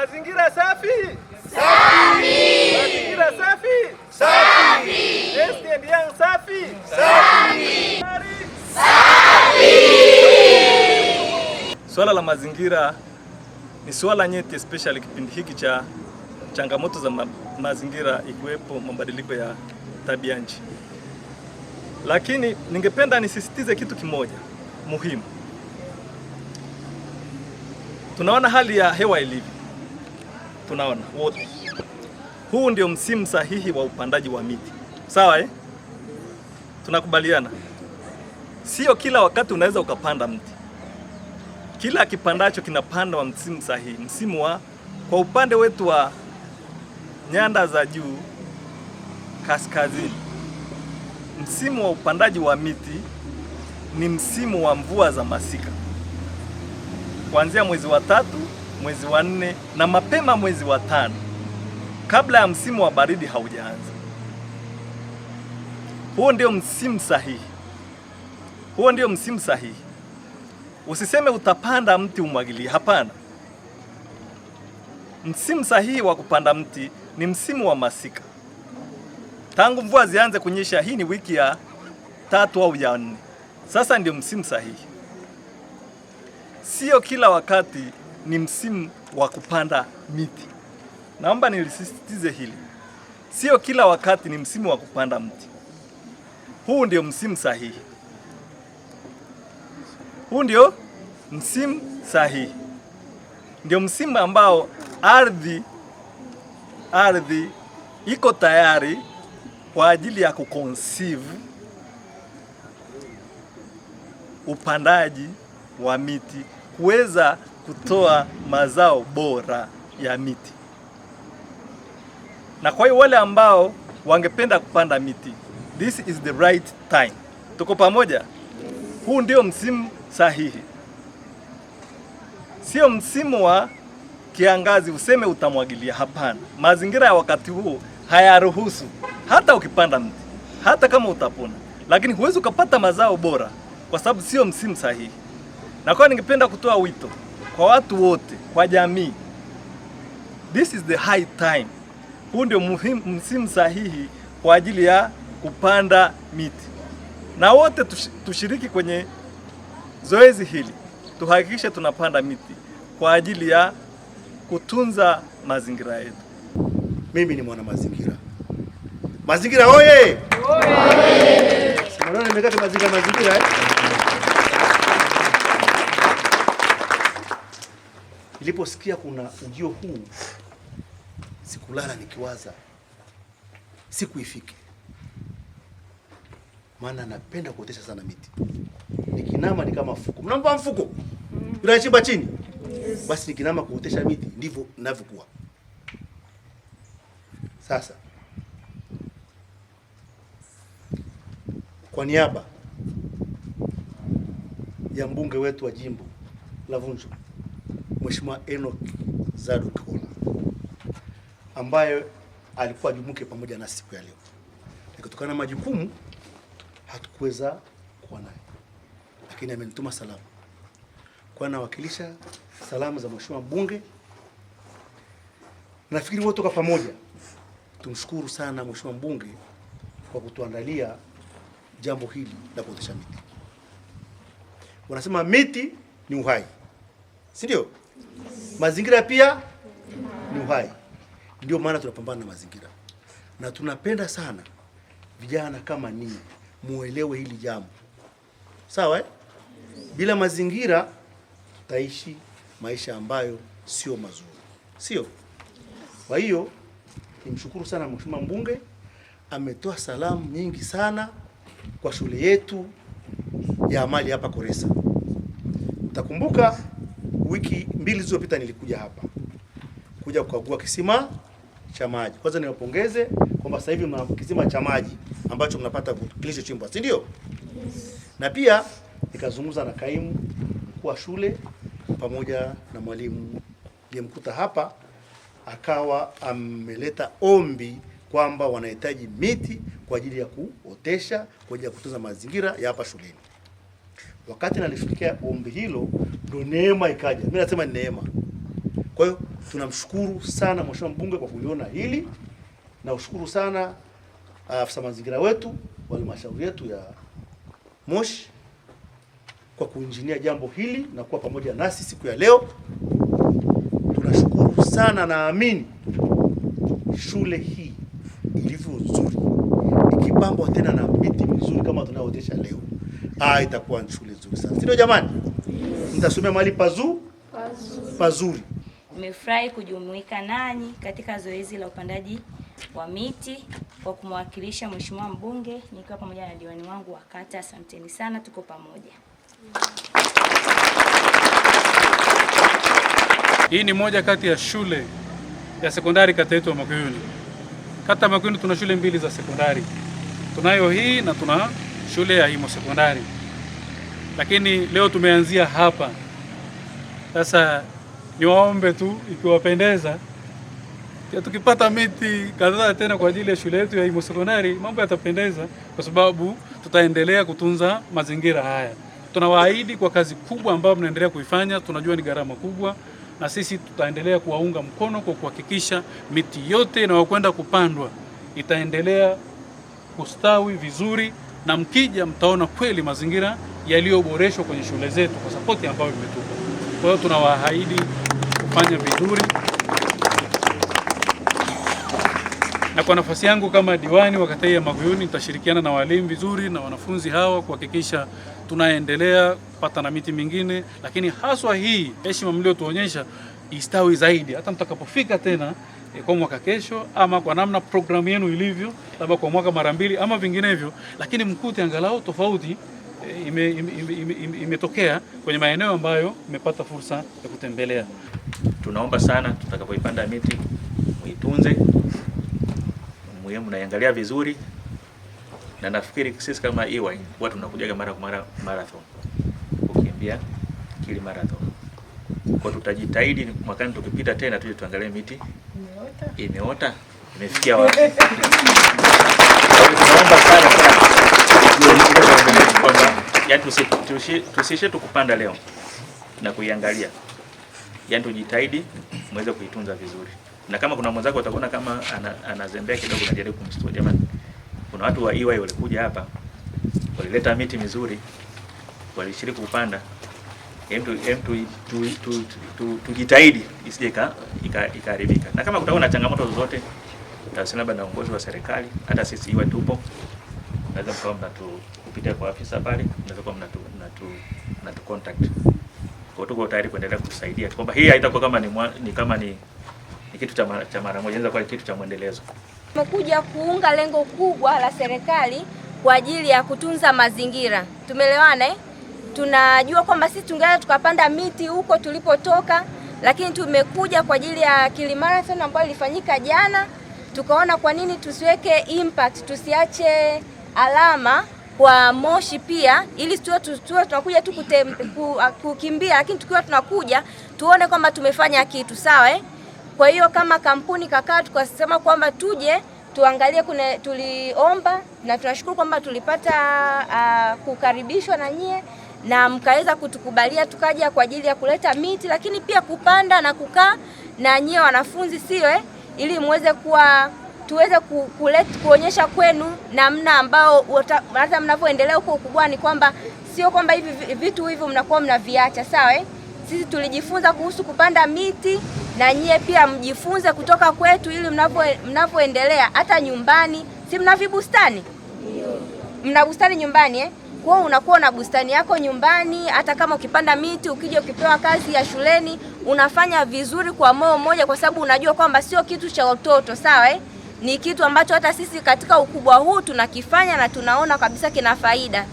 Mazingira safi? Safi! Mazingira safi? Safi! President Young safi? Safi! Safi! Swala la mazingira ni swala nyeti, especially kipindi hiki cha changamoto za mazingira ikiwepo mabadiliko ya tabia nchi. Lakini ningependa nisisitize kitu kimoja muhimu. Tunaona hali ya hewa ilivyo. Tunaona wote. Huu ndio msimu sahihi wa upandaji wa miti. Sawa eh? Tunakubaliana. Sio kila wakati unaweza ukapanda mti. Kila kipandacho kinapanda wa msimu sahihi. Msimu wa kwa upande wetu wa nyanda za juu kaskazini, msimu wa upandaji wa miti ni msimu wa mvua za masika, kuanzia mwezi wa 3, mwezi wa 4 na mapema mwezi wa 5, kabla ya msimu wa baridi haujaanza. Huo ndio msimu sahihi. Huo ndio msimu sahihi. Usiseme utapanda mti umwagilie, hapana. Msimu sahihi wa kupanda mti ni msimu wa masika. Tangu mvua zianze kunyesha, hii ni wiki ya 3 au ya 4. Sasa ndio msimu sahihi. Sio kila wakati ni msimu wa kupanda miti. Naomba nilisisitize hili. Sio kila wakati ni msimu wa kupanda mti. Huu ndio msimu sahihi. Huu ndio msimu sahihi. Ndio msimu ambao ardhi iko tayari kwa ajili ya kuconceive upandaji wa miti, kuweza kutoa mazao bora ya miti. Na kwa hiyo wale ambao wangependa kupanda miti, this is the right time. Tuko pamoja? Huu ndio msimu sahihi. Sio msimu wa kiangazi useme utamwagilia, hapana. Mazingira ya wakati huo hayaruhusu hata ukipanda mti, hata kama utapona, lakini huwezi ukapata mazao bora kwa sababu sio msimu sahihi. Na kwa ningependa kutoa wito kwa watu wote, kwa jamii. This is the high time. Huu ndio msimu sahihi kwa ajili ya kupanda miti. Na wote tushiriki kwenye zoezi hili. Tuhakikishe tunapanda miti kwa ajili ya kutunza mazingira yetu. Mimi ni mwana mazingira. Mazingira oye! Oye! Simona nimekaa mazingira eh? Niliposikia kuna ujio huu, sikulala nikiwaza siku ifike. Maana napenda kuotesha sana miti. Nikinama ni kama mfuko. Mnampa mfuko? Unachimba chini? Yes. Basi nikinama kuotesha miti ndivyo ninavyokuwa. Sasa kwa niaba ya mbunge wetu wa jimbo la Vunjo, Mheshimiwa Enoch Zadok Kola, ambaye alikuwa jumuke pamoja na siku ya leo, kutokana na majukumu hatukuweza kuwa naye, lakini amenituma salamu kwa nawakilisha salamu za Mheshimiwa mbunge. Nafikiri wote kwa pamoja tumshukuru sana Mheshimiwa mbunge kwa kutuandalia jambo hili la kuotesha miti. Wanasema miti ni uhai, si ndio? Mazingira pia ni uhai. Ndio maana tunapambana na mazingira. Na tunapenda sana vijana kama ninyi muelewe hili jambo. Sawa eh? Bila mazingira tutaishi maisha ambayo sio mazuri. Sio? Kwa hiyo nimshukuru sana Mheshimiwa mbunge, ametoa salamu nyingi sana kwa shule yetu ya amali hapa Koresa. Utakumbuka wiki 2 zilizopita nilikuja hapa kuja kukagua kisima cha maji. Kwanza niwapongeze kwamba sasa hivi mna kisima cha maji ambacho mnapata kilichochimbwa, si ndio? Yes. Na pia nikazungumza na kaimu mkuu wa shule pamoja na mwalimu aliyemkuta hapa, akawa ameleta ombi kwamba wanahitaji miti kwa ajili ya kuotesha, kwa ajili ya kutunza mazingira ya hapa shuleni. Wakati nalifikia ombi hilo, ndo neema ikaja. Mimi nasema ni neema. Kwa hiyo tunamshukuru sana Mheshimiwa Mbunge kwa kuliona hili, na ushukuru sana afisa mazingira wetu wa halmashauri yetu ya Moshi kwa kuinjinia jambo hili na kuwa pamoja nasi siku ya leo. Tunashukuru sana, naamini shule hii ilivyo nzuri, ikipambwa tena na miti mizuri kama tunayootesha leo, itakuwa ni shule nzuri sana. Sio jamani? Mtasomea mahali pazuri. Nimefurahi kujumuika nanyi katika zoezi la upandaji wa miti kwa kumwakilisha Mheshimiwa Mbunge nikiwa pamoja na diwani wangu wa kata. Asanteni sana, tuko pamoja. Hii ni moja kati ya shule ya sekondari kata yetu ya Makuyuni. Kata ya Makuyuni tuna shule 2 za sekondari. Tunayo hii na tuna shule ya Himo sekondari. Lakini leo tumeanzia hapa. Sasa niwaombe tu ikiwapendeza, tukipata miti kadhaa tena kwa ajili ya shule yetu ya Himo sekondari, mambo yatapendeza kwa sababu tutaendelea kutunza mazingira haya. Tunawaahidi kwa kazi kubwa ambayo mnaendelea kuifanya, tunajua ni gharama kubwa, na sisi tutaendelea kuwaunga mkono kwa kuhakikisha miti yote inayokwenda kupandwa itaendelea kustawi vizuri, na mkija mtaona kweli mazingira yaliyoboreshwa kwenye shule zetu kwa sapoti ambayo imetupa. Kwa hiyo tunawaahidi kufanya vizuri, na kwa nafasi yangu kama diwani wa kata ya Makuyuni nitashirikiana na walimu vizuri na wanafunzi hawa kuhakikisha tunaendelea kupata na miti mingine, lakini haswa hii heshima mliotuonyesha istawi zaidi hata mtakapofika tena kwa mwaka kesho, ama kwa namna programu yenu ilivyo, labda kwa mwaka mara 2 ama vinginevyo, lakini mkute angalau tofauti imetokea kwenye maeneo ambayo imepata fursa ya kutembelea. Tunaomba sana tutakapoipanda miti muitunze, muhimu naiangalia vizuri, na nafikiri sisi kama EY huwa tunakujaga mara kwa mara marathon, kukimbia kili marathon. Kwa tutajitahidi mwakani tukipita tena tuje tuangalie miti imeota imefikia wapi. Tunaomba sana kwamba yani tusishe tukupanda leo na kuiangalia, yani tujitahidi muweze kuitunza vizuri, na kama kuna mwenzako utakuona kama anazembea kidogo, najaribu kumstua. Jamani, kuna watu wa EY walikuja hapa, walileta miti mizuri, walishiriki kupanda. Tujitahidi isije ikaharibika, na kama kutakuwa na changamoto zozote labda na uongozi wa serikali, hata sisi EY tupo, naweza mkawa kupitia kwa afisa pale, naweza kuwa mnatu contact. Kwa tuko tayari kuendelea kusaidia, kwamba hii haitakuwa kama ni kitu cha mara moja, inaweza kuwa kitu cha muendelezo. Tumekuja kuunga lengo kubwa la serikali kwa ajili ya kutunza mazingira. Tumeelewana eh? Tunajua kwamba sisi tungeenda tukapanda miti huko tulipotoka, lakini tumekuja kwa ajili ya Kili Marathon ambayo ilifanyika jana. Tukaona kwa nini tusiweke impact, tusiache alama kwa Moshi pia, ili tuwe tunakuja tu kukimbia, lakini tukiwa tunakuja tuone kwamba tumefanya kitu sawa eh? Kwa hiyo kama kampuni kakaa tukasema kwamba tuje tuangalie, tuliomba na tunashukuru kwamba tulipata kukaribishwa na nyie na mkaweza kutukubalia tukaja kwa ajili ya kuleta miti, lakini pia kupanda na kukaa na nyie wanafunzi sio ili muweze tuweze kuonyesha kwenu namna ambao hata mnavyoendelea huko ukubwani, kwamba sio kwamba hivi vitu hivi mnakuwa mnaviacha sawa Sisi tulijifunza kuhusu kupanda miti na nyie pia mjifunze kutoka kwetu, ili mnavyoendelea hata nyumbani. Si mna vibustani? Mna bustani nyumbani Kwa hiyo unakuwa na bustani yako nyumbani, hata kama ukipanda miti, ukija ukipewa kazi ya shuleni, unafanya vizuri kwa moyo mmoja, kwa sababu unajua kwamba sio kitu cha watoto sawa Ni kitu ambacho hata sisi katika ukubwa huu tunakifanya na tunaona kabisa kina faida.